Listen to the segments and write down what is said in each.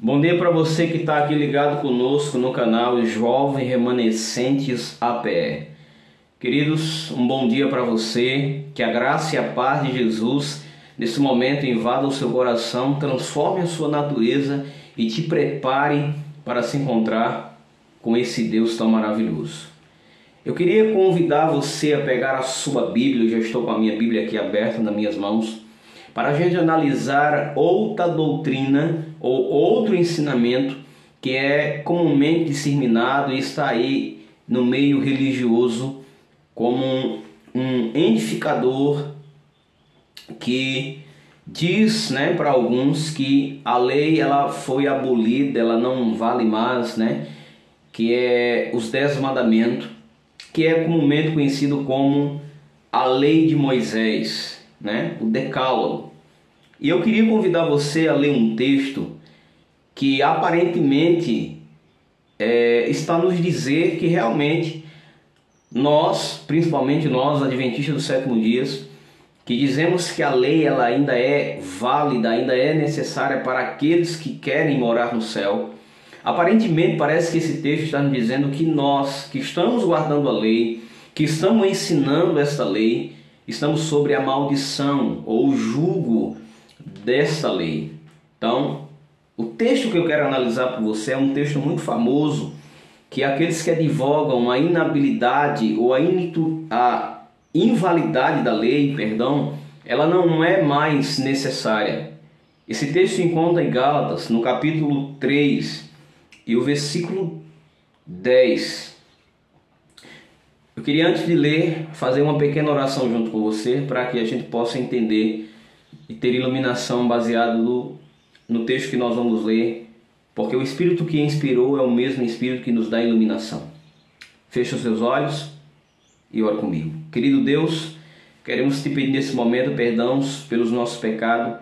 Bom dia para você que está aqui ligado conosco no canal Jovem Remanescentes APE. Queridos, um bom dia para você, que a graça e a paz de Jesus nesse momento invada o seu coração, transforme a sua natureza e te prepare para se encontrar com esse Deus tão maravilhoso. Eu queria convidar você a pegar a sua Bíblia, eu já estou com a minha Bíblia aqui aberta nas minhas mãos, para a gente analisar outra doutrina ou outro ensinamento que é comumente disseminado e está aí no meio religioso como um edificador que diz, para alguns que a lei ela foi abolida, ela não vale mais, que é os 10 mandamentos, que é comumente conhecido como a lei de Moisés, o Decálogo. E eu queria convidar você a ler um texto que aparentemente está nos dizer que realmente nós, principalmente nós, adventistas do sétimo dia, que dizemos que a lei ela ainda é válida, ainda é necessária para aqueles que querem morar no céu. Aparentemente parece que esse texto está nos dizendo que nós, que estamos guardando a lei, que estamos ensinando esta lei, estamos sobre a maldição ou o jugo desta lei. Então, o texto que eu quero analisar para você é um texto muito famoso, que aqueles que advogam a inabilidade ou a invalidade da lei, ela não é mais necessária. Esse texto se encontra em Gálatas, no capítulo 3 e o versículo 10. Eu queria, antes de ler, fazer uma pequena oração junto com você, para que a gente possa entender e ter iluminação baseada no texto que nós vamos ler, porque o Espírito que inspirou é o mesmo Espírito que nos dá iluminação. Feche os seus olhos e ora comigo. Querido Deus, queremos te pedir nesse momento perdão pelos nossos pecados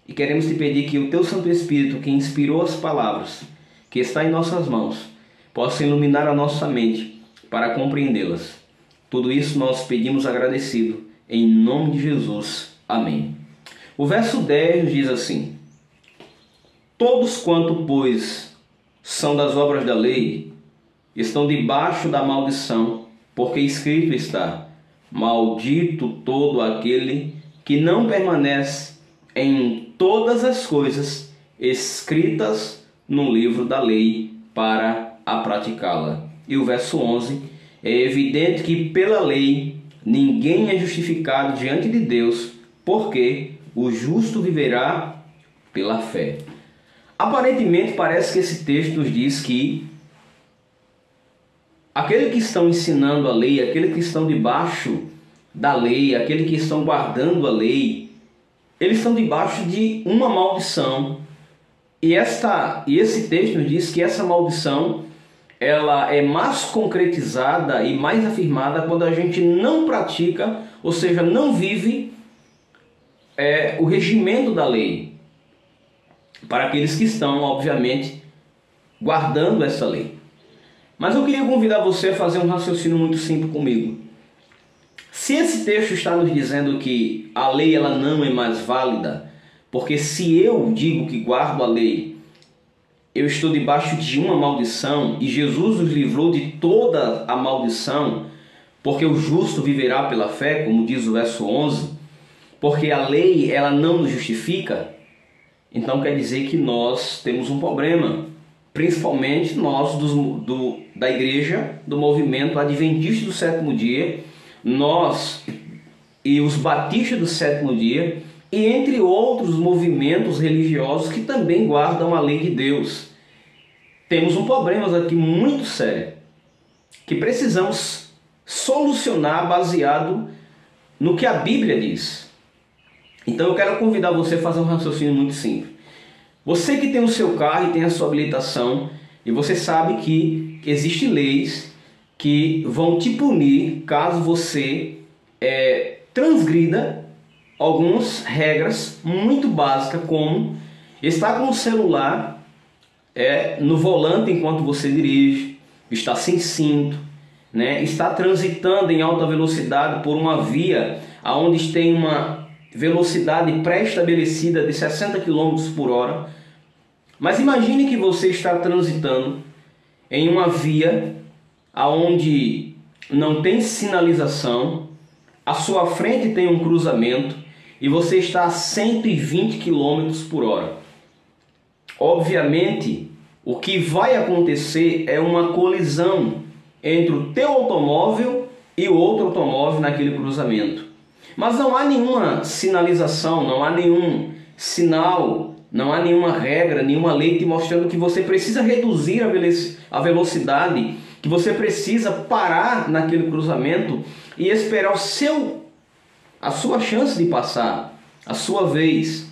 e queremos te pedir que o teu Santo Espírito que inspirou as palavras que está em nossas mãos possa iluminar a nossa mente para compreendê-las. Tudo isso nós pedimos agradecido em nome de Jesus. Amém. O verso 10 diz assim: todos quanto, pois, são das obras da lei, estão debaixo da maldição, porque escrito está: maldito todo aquele que não permanece em todas as coisas escritas no livro da lei para a praticá-la. E o verso 11: é evidente que pela lei ninguém é justificado diante de Deus, porque o justo viverá pela fé. Aparentemente parece que esse texto nos diz que aqueles que estão ensinando a lei, aqueles que estão debaixo da lei, aqueles que estão guardando a lei, eles estão debaixo de uma maldição. E esse texto nos diz que essa maldição ela é mais concretizada e mais afirmada quando a gente não pratica, ou seja, não vive o regimento da lei, para aqueles que estão, obviamente, guardando essa lei. Mas eu queria convidar você a fazer um raciocínio muito simples comigo. Se esse texto está nos dizendo que a lei ela não é mais válida, porque se eu digo que guardo a lei, eu estou debaixo de uma maldição, e Jesus nos livrou de toda a maldição, porque o justo viverá pela fé, como diz o verso 11, porque a lei ela não nos justifica, então quer dizer que nós temos um problema, principalmente nós da igreja, do movimento adventista do sétimo dia, nós e os batistas do sétimo dia, e entre outros movimentos religiosos que também guardam a lei de Deus. Temos um problema aqui muito sério, que precisamos solucionar baseado no que a Bíblia diz. Então eu quero convidar você a fazer um raciocínio muito simples. Você que tem o seu carro e tem a sua habilitação, e você sabe que existem leis que vão te punir caso você transgrida algumas regras muito básicas, como estar com o celular no volante enquanto você dirige, estar sem cinto, estar transitando em alta velocidade por uma via onde tem uma velocidade pré-estabelecida de 60 km por hora, Mas imagine que você está transitando em uma via onde não tem sinalização, à sua frente tem um cruzamento e você está a 120 km por hora. Obviamente, o que vai acontecer é uma colisão entre o teu automóvel e o outro automóvel naquele cruzamento. Mas não há nenhuma sinalização, não há nenhum sinal, não há nenhuma regra, nenhuma lei te mostrando que você precisa reduzir a velocidade, que você precisa parar naquele cruzamento e esperar a sua chance de passar, a sua vez.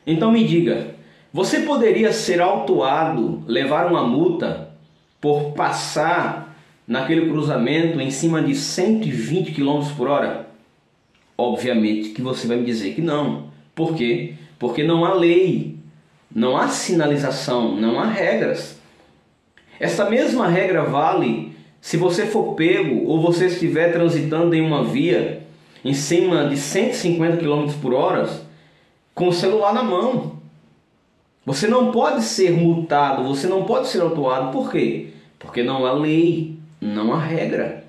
Então me diga, você poderia ser autuado, levar uma multa por passar naquele cruzamento em cima de 120 km por hora? Obviamente que você vai me dizer que não. Por quê? Porque não há lei, não há sinalização, não há regras. Essa mesma regra vale se você for pego ou você estiver transitando em uma via em cima de 150 km por hora com o celular na mão. Você não pode ser multado, você não pode ser autuado. Por quê? Porque não há lei, não há regra.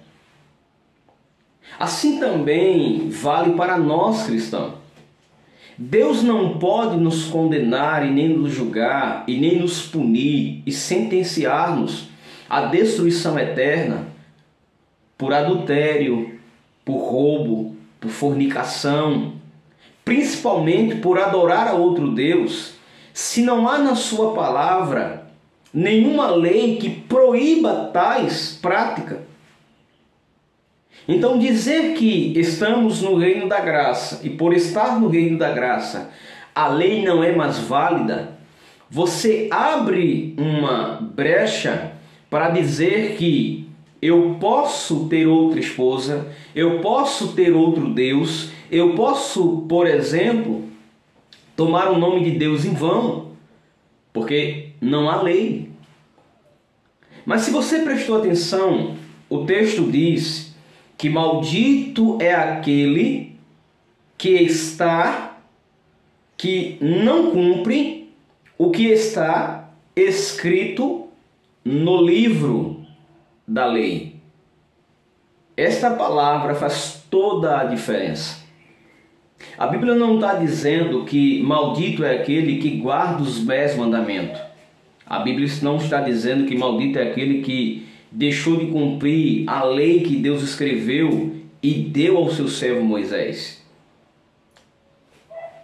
Assim também vale para nós cristãos. Deus não pode nos condenar e nem nos julgar e nem nos punir e sentenciar-nos à destruição eterna por adultério, por roubo, por fornicação, principalmente por adorar a outro Deus, se não há na sua palavra nenhuma lei que proíba tais práticas. Então dizer que estamos no reino da graça e por estar no reino da graça a lei não é mais válida, você abre uma brecha para dizer que eu posso ter outra esposa, eu posso ter outro Deus, eu posso, por exemplo, tomar o nome de Deus em vão, porque não há lei. Mas se você prestou atenção, o texto diz que maldito é aquele que não cumpre o que está escrito no livro da lei. Esta palavra faz toda a diferença. A Bíblia não está dizendo que maldito é aquele que guarda os 10 mandamentos. A Bíblia não está dizendo que maldito é aquele que deixou de cumprir a lei que Deus escreveu e deu ao seu servo Moisés.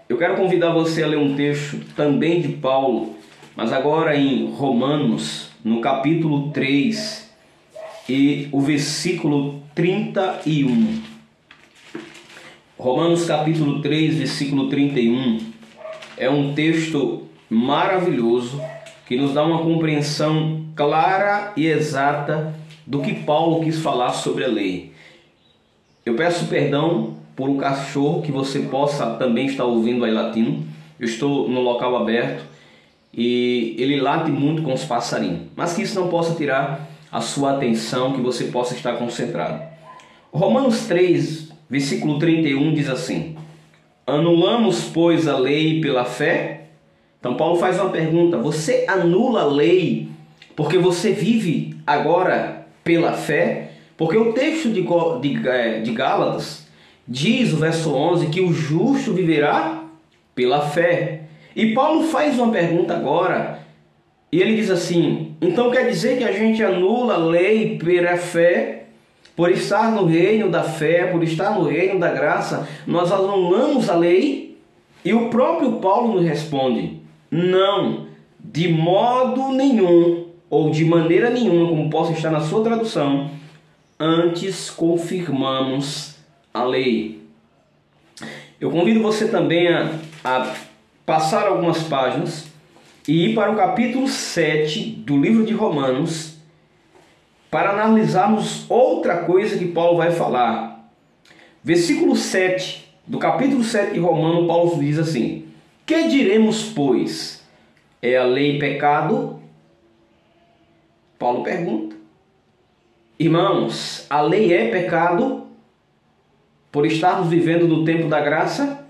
Eu quero convidar você a ler um texto também de Paulo, mas agora em Romanos, no capítulo 3 e o versículo 31. Romanos capítulo 3, versículo 31 é um texto maravilhoso que nos dá uma compreensão clara e exata do que Paulo quis falar sobre a lei. Eu peço perdão por um cachorro que você possa também estar ouvindo aí latindo. Eu estou no local aberto e ele late muito com os passarinhos, mas que isso não possa tirar a sua atenção, que você possa estar concentrado. Romanos 3, versículo 31 diz assim: anulamos, pois, a lei pela fé? Então Paulo faz uma pergunta: você anula a lei porque você vive agora pela fé? Porque o texto de Gálatas diz, o verso 11, que o justo viverá pela fé. E Paulo faz uma pergunta agora, e ele diz assim: então quer dizer que a gente anula a lei pela fé, por estar no reino da fé, por estar no reino da graça, nós anulamos a lei? E o próprio Paulo nos responde: não, de modo nenhum, ou de maneira nenhuma, como possa estar na sua tradução, antes confirmamos a lei. Eu convido você também a passar algumas páginas e ir para o capítulo 7 do livro de Romanos para analisarmos outra coisa que Paulo vai falar. Versículo 7 do capítulo 7 de Romanos, Paulo diz assim: que diremos, pois? É a lei pecado? Paulo pergunta. Irmãos, a lei é pecado por estarmos vivendo no tempo da graça?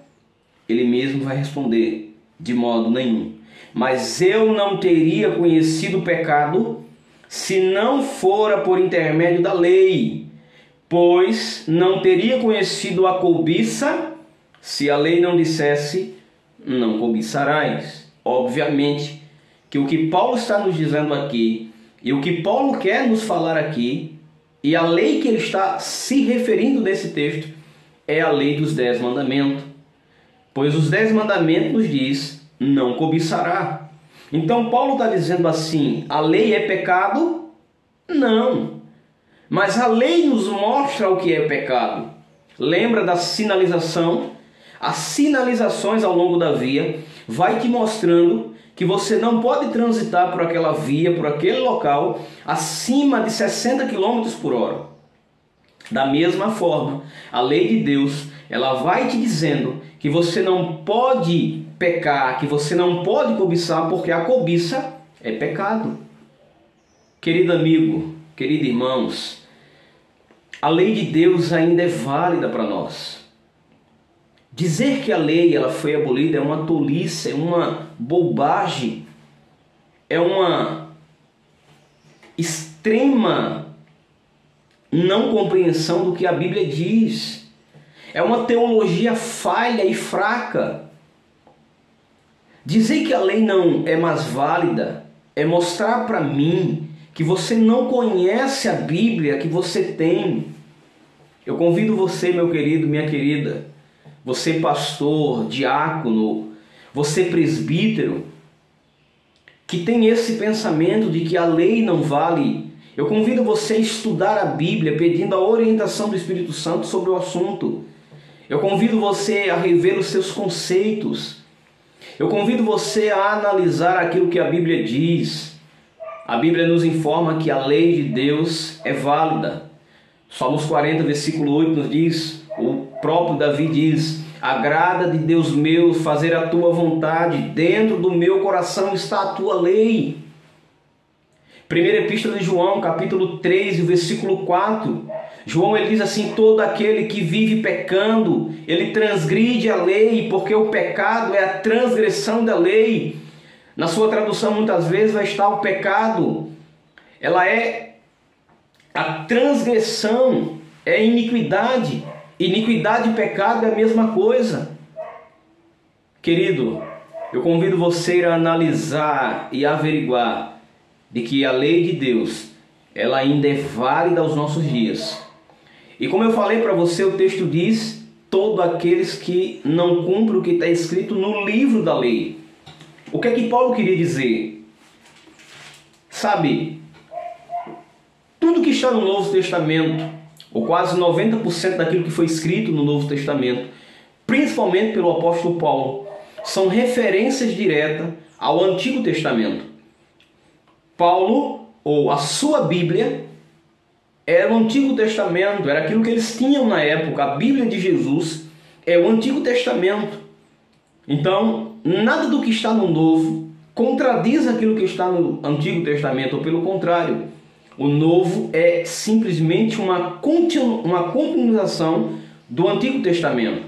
Ele mesmo vai responder: de modo nenhum. Mas eu não teria conhecido o pecado se não fora por intermédio da lei, pois não teria conhecido a cobiça se a lei não dissesse, não cobiçarás. Obviamente que o que Paulo está nos dizendo aqui, e o que Paulo quer nos falar aqui, e a lei que ele está se referindo nesse texto, é a lei dos 10 mandamentos. Pois os 10 mandamentos nos diz, não cobiçará. Então Paulo está dizendo assim, a lei é pecado? Não. Mas a lei nos mostra o que é pecado. Lembra da sinalização? As sinalizações ao longo da via vai te mostrando que você não pode transitar por aquela via, por aquele local, acima de 60 km por hora. Da mesma forma, a lei de Deus, ela vai te dizendo que você não pode pecar, que você não pode cobiçar, porque a cobiça é pecado. Querido amigo, queridos irmãos, a lei de Deus ainda é válida para nós. Dizer que a lei ela foi abolida é uma tolice, é uma bobagem, é uma extrema não compreensão do que a Bíblia diz. É uma teologia falha e fraca. Dizer que a lei não é mais válida é mostrar para mim que você não conhece a Bíblia que você tem. Eu convido você, meu querido, minha querida, você pastor, diácono, você presbítero, que tem esse pensamento de que a lei não vale. Eu convido você a estudar a Bíblia pedindo a orientação do Espírito Santo sobre o assunto. Eu convido você a rever os seus conceitos. Eu convido você a analisar aquilo que a Bíblia diz. A Bíblia nos informa que a lei de Deus é válida. Salmos 40, versículo 8 nos diz, o próprio Davi diz, agrada de Deus meu fazer a tua vontade, dentro do meu coração está a tua lei. Primeira Epístola de João, capítulo 3, versículo 4. João ele diz assim, todo aquele que vive pecando, ele transgride a lei, porque o pecado é a transgressão da lei. Na sua tradução muitas vezes vai estar o pecado, ela é a transgressão, é iniquidade. Iniquidade e pecado é a mesma coisa. Querido, eu convido você a analisar e averiguar de que a lei de Deus, ela ainda é válida aos nossos dias. E como eu falei para você, o texto diz, todos aqueles que não cumprem o que está escrito no livro da lei. O que é que Paulo queria dizer? Sabe, tudo que está no Novo Testamento, ou quase 90% daquilo que foi escrito no Novo Testamento, principalmente pelo apóstolo Paulo, são referências diretas ao Antigo Testamento. Paulo, ou a sua Bíblia, era o Antigo Testamento, era aquilo que eles tinham na época. A Bíblia de Jesus é o Antigo Testamento. Então, nada do que está no Novo contradiz aquilo que está no Antigo Testamento, ou pelo contrário. O Novo é simplesmente uma continuação do Antigo Testamento.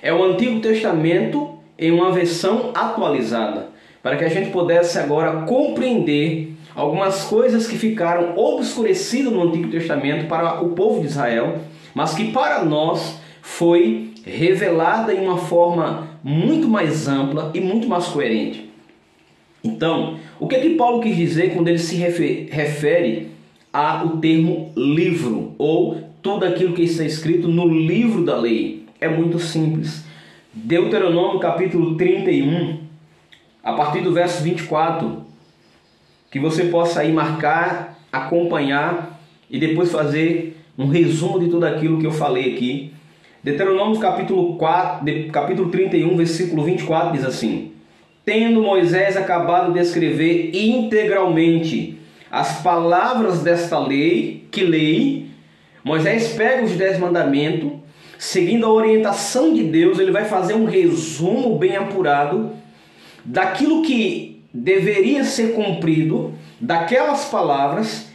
É o Antigo Testamento em uma versão atualizada, para que a gente pudesse agora compreender algumas coisas que ficaram obscurecidas no Antigo Testamento para o povo de Israel, mas que para nós foi revelada em uma forma muito mais ampla e muito mais coerente. Então, o que é que Paulo quis dizer quando ele se refere ao termo livro, ou tudo aquilo que está escrito no livro da lei? É muito simples. Deuteronômio capítulo 31, a partir do verso 24, que você possa aí marcar, acompanhar e depois fazer um resumo de tudo aquilo que eu falei aqui. Deuteronômio capítulo 31, versículo 24 diz assim: tendo Moisés acabado de escrever integralmente as palavras desta lei, que lei, Moisés pega os 10 mandamentos, seguindo a orientação de Deus, ele vai fazer um resumo bem apurado daquilo que deveria ser cumprido, daquelas palavras,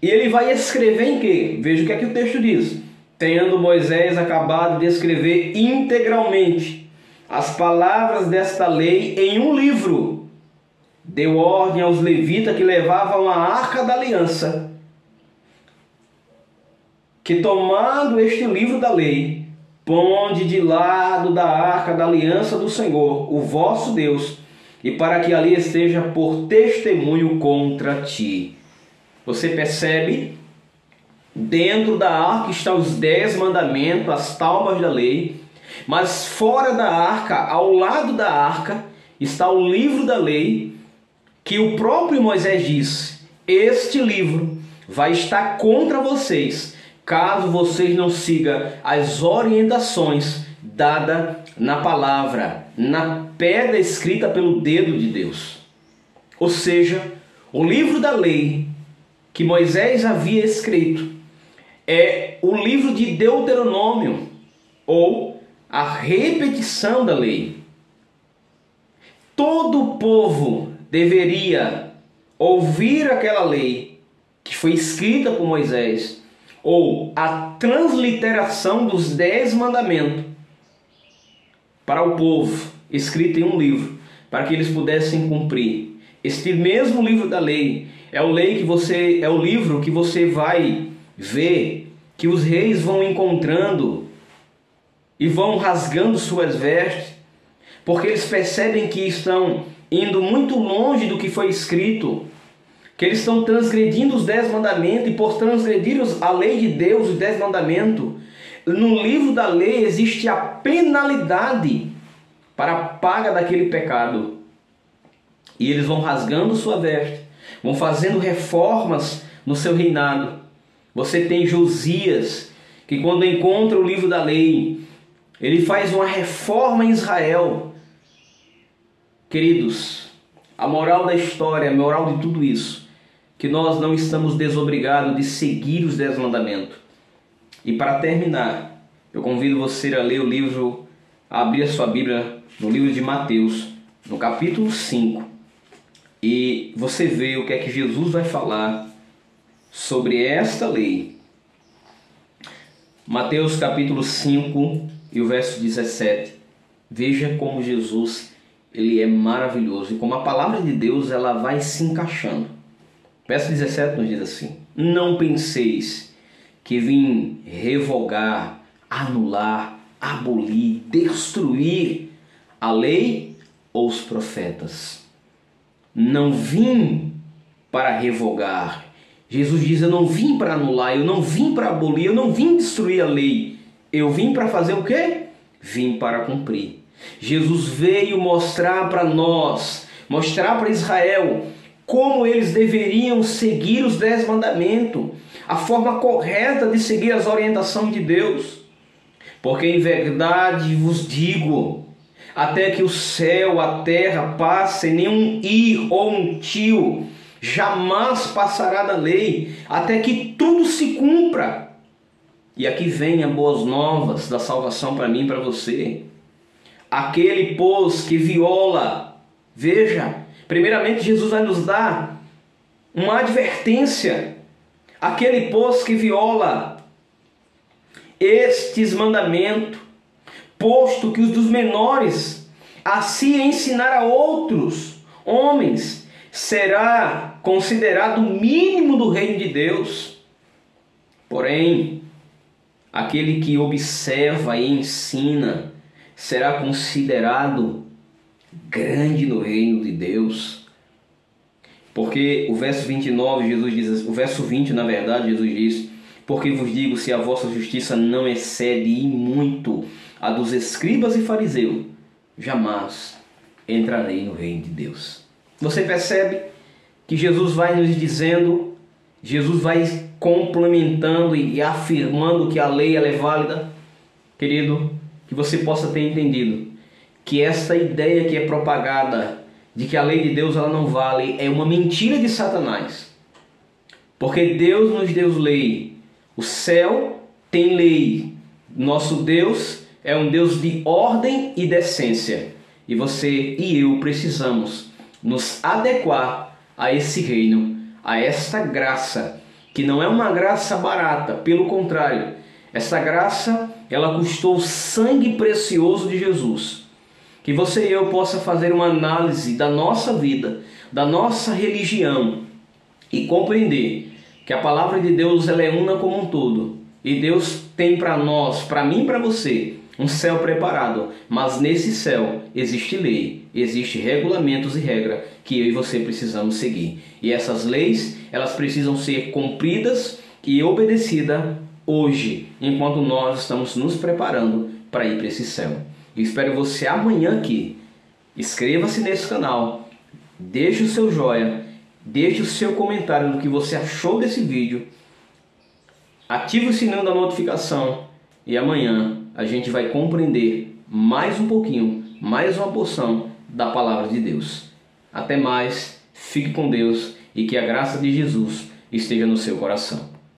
e ele vai escrever em quê? Veja o que é que o texto diz. Tendo Moisés acabado de escrever integralmente as palavras desta lei em um livro. Deu ordem aos levitas que levavam a arca da aliança, que tomando este livro da lei, ponde de lado da arca da aliança do Senhor, o vosso Deus, e para que ali esteja por testemunho contra ti. Você percebe? Dentro da arca estão os 10 mandamentos, as tábuas da lei, mas fora da arca, ao lado da arca, está o livro da lei, que o próprio Moisés disse: este livro vai estar contra vocês, caso vocês não sigam as orientações dadas na palavra, na pedra escrita pelo dedo de Deus. Ou seja, o livro da lei que Moisés havia escrito é o livro de Deuteronômio, ou a repetição da lei. Todo o povo deveria ouvir aquela lei que foi escrita por Moisés, ou a transliteração dos 10 mandamentos para o povo, escrito em um livro, para que eles pudessem cumprir. Este mesmo livro da lei é o livro que você vai ver que os reis vão encontrando e vão rasgando suas vestes, porque eles percebem que estão indo muito longe do que foi escrito, que eles estão transgredindo os 10 mandamentos, e por transgredir a lei de Deus, os 10 mandamentos, no livro da lei existe a penalidade para a paga daquele pecado. E eles vão rasgando sua veste, vão fazendo reformas no seu reinado. Você tem Josias, que quando encontra o livro da lei, ele faz uma reforma em Israel. Queridos, a moral da história, a moral de tudo isso, que nós não estamos desobrigados de seguir os 10 mandamentos. E para terminar, eu convido você a ler o livro, a abrir a sua Bíblia no livro de Mateus, no capítulo 5, e você vê o que é que Jesus vai falar sobre esta lei. Mateus capítulo 5 e o verso 17. Veja como Jesus, ele é maravilhoso, e como a palavra de Deus ela vai se encaixando. Verso 17 nos diz assim: não penseis que vim revogar, anular, abolir, destruir a lei ou os profetas. Não vim para revogar. Jesus diz: eu não vim para anular, eu não vim para abolir, eu não vim destruir a lei. Eu vim para fazer o quê? Vim para cumprir. Jesus veio mostrar para nós, mostrar para Israel como eles deveriam seguir os 10 mandamentos, a forma correta de seguir as orientações de Deus. Porque em verdade vos digo, até que o céu, a terra passem, nenhum ir ou um tio jamais passará da lei, até que tudo se cumpra. E aqui vem as boas novas da salvação para mim e para você. Aquele, pois, que viola, veja, primeiramente Jesus vai nos dar uma advertência. Aquele, pois, que viola estes mandamentos, posto que os dos menores a se ensinar a outros homens, será considerado o mínimo do reino de Deus. Porém, aquele que observa e ensina será considerado grande no reino de Deus. Porque o verso 29, Jesus diz, o verso 20, na verdade, Jesus diz: porque vos digo, se a vossa justiça não excede e muito a dos escribas e fariseus, jamais entrarei no reino de Deus. Você percebe que Jesus vai nos dizendo, Jesus vai complementando e afirmando que a lei ela é válida? Querido, que você possa ter entendido que essa ideia que é propagada de que a lei de Deus ela não vale é uma mentira de Satanás. Porque Deus nos deu lei. O céu tem lei. Nosso Deus é um Deus de ordem e decência. E você e eu precisamos nos adequar a esse reino, a esta graça, que não é uma graça barata, pelo contrário, essa graça ela custou o sangue precioso de Jesus. Que você e eu possa fazer uma análise da nossa vida, da nossa religião e compreender que a palavra de Deus ela é una como um todo. E Deus tem para nós, para mim e para você, um céu preparado. Mas nesse céu existe lei, existe regulamentos e regra que eu e você precisamos seguir. E essas leis, elas precisam ser cumpridas e obedecidas hoje, enquanto nós estamos nos preparando para ir para esse céu. Eu espero você amanhã aqui. Inscreva-se nesse canal, deixe o seu joinha, deixe o seu comentário do que você achou desse vídeo, ative o sininho da notificação e amanhã a gente vai compreender mais um pouquinho, mais uma porção da palavra de Deus. Até mais, fique com Deus e que a graça de Jesus esteja no seu coração.